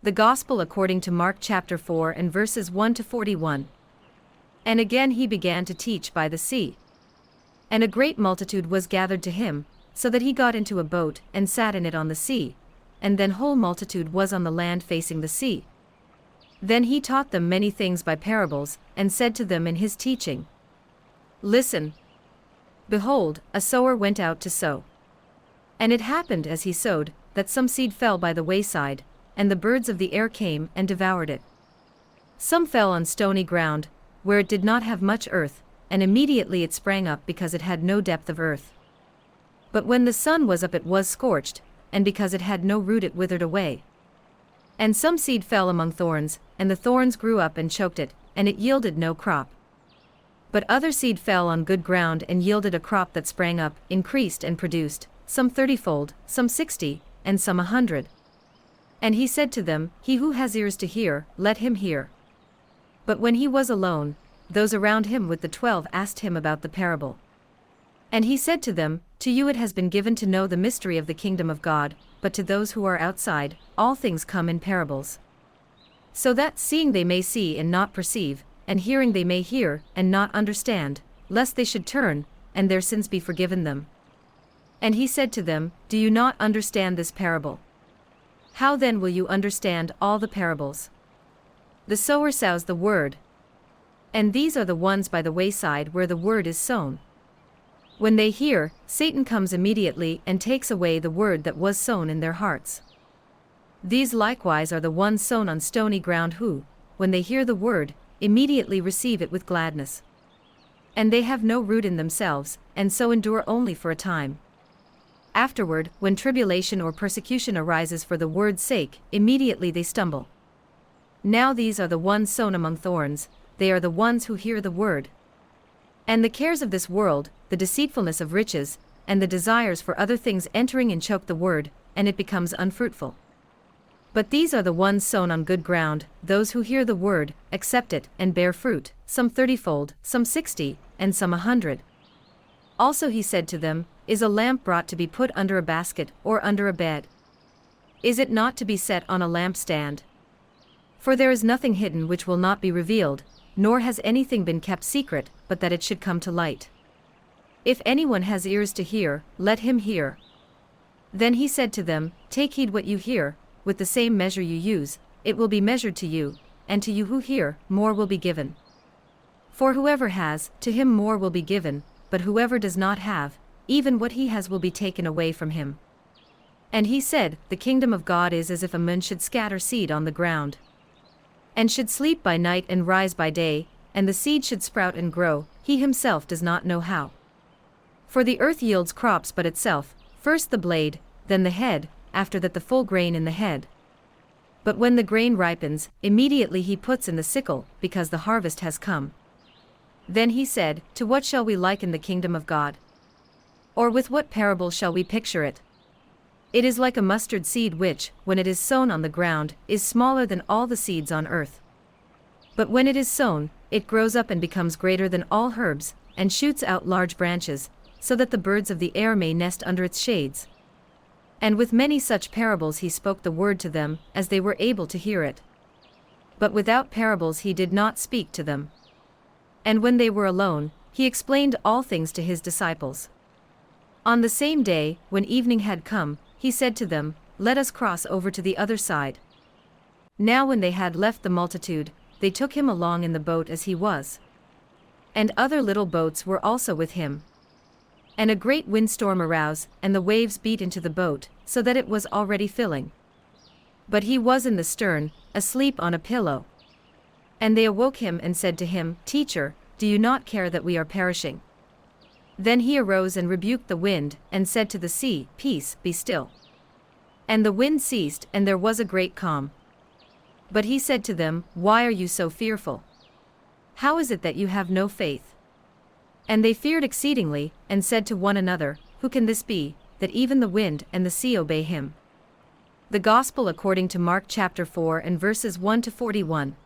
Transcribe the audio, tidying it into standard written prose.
The Gospel according to Mark chapter 4 and verses 1 to 41. And again he began to teach by the sea. And a great multitude was gathered to him, so that he got into a boat and sat in it on the sea, and then whole multitude was on the land facing the sea. Then he taught them many things by parables, and said to them in his teaching, Listen. Behold, a sower went out to sow. And it happened as he sowed, that some seed fell by the wayside, and the birds of the air came and devoured it. Some fell on stony ground, where it did not have much earth, and immediately it sprang up because it had no depth of earth. But when the sun was up it was scorched, and because it had no root it withered away. And some seed fell among thorns, and the thorns grew up and choked it, and it yielded no crop. But other seed fell on good ground and yielded a crop that sprang up, increased and produced, some 30-fold, some 60, and some 100. And he said to them, He who has ears to hear, let him hear. But when he was alone, those around him with the 12 asked him about the parable. And he said to them, To you it has been given to know the mystery of the kingdom of God, but to those who are outside, all things come in parables. So that seeing they may see and not perceive, and hearing they may hear and not understand, lest they should turn, and their sins be forgiven them. And he said to them, Do you not understand this parable? How then will you understand all the parables? The sower sows the word. And these are the ones by the wayside where the word is sown. When they hear, Satan comes immediately and takes away the word that was sown in their hearts. These likewise are the ones sown on stony ground who, when they hear the word, immediately receive it with gladness. And they have no root in themselves, and so endure only for a time. Afterward, when tribulation or persecution arises for the word's sake, immediately they stumble. Now these are the ones sown among thorns, they are the ones who hear the word. And the cares of this world, the deceitfulness of riches, and the desires for other things entering and choke the word, and it becomes unfruitful. But these are the ones sown on good ground, those who hear the word, accept it, and bear fruit, some 30-fold, some 60, and some 100. Also he said to them, Is a lamp brought to be put under a basket, or under a bed? Is it not to be set on a lampstand? For there is nothing hidden which will not be revealed, nor has anything been kept secret, but that it should come to light. If anyone has ears to hear, let him hear. Then he said to them, Take heed what you hear, with the same measure you use, it will be measured to you, and to you who hear, more will be given. For whoever has, to him more will be given, but whoever does not have, even what he has will be taken away from him. And he said, The kingdom of God is as if a man should scatter seed on the ground, and should sleep by night and rise by day, and the seed should sprout and grow, he himself does not know how. For the earth yields crops but itself, first the blade, then the head, after that the full grain in the head. But when the grain ripens, immediately he puts in the sickle, because the harvest has come. Then he said, To what shall we liken the kingdom of God? Or with what parable shall we picture it? It is like a mustard seed which, when it is sown on the ground, is smaller than all the seeds on earth. But when it is sown, it grows up and becomes greater than all herbs, and shoots out large branches, so that the birds of the air may nest under its shades. And with many such parables he spoke the word to them, as they were able to hear it. But without parables he did not speak to them. And when they were alone, he explained all things to his disciples. On the same day, when evening had come, he said to them, Let us cross over to the other side. Now when they had left the multitude, they took him along in the boat as he was. And other little boats were also with him. And a great windstorm arose, and the waves beat into the boat, so that it was already filling. But he was in the stern, asleep on a pillow. And they awoke him and said to him, Teacher, do you not care that we are perishing? Then he arose and rebuked the wind, and said to the sea, Peace, be still. And the wind ceased, and there was a great calm. But he said to them, Why are you so fearful? How is it that you have no faith? And they feared exceedingly, and said to one another, Who can this be, that even the wind and the sea obey him? The Gospel according to Mark chapter 4 and verses 1 to 41.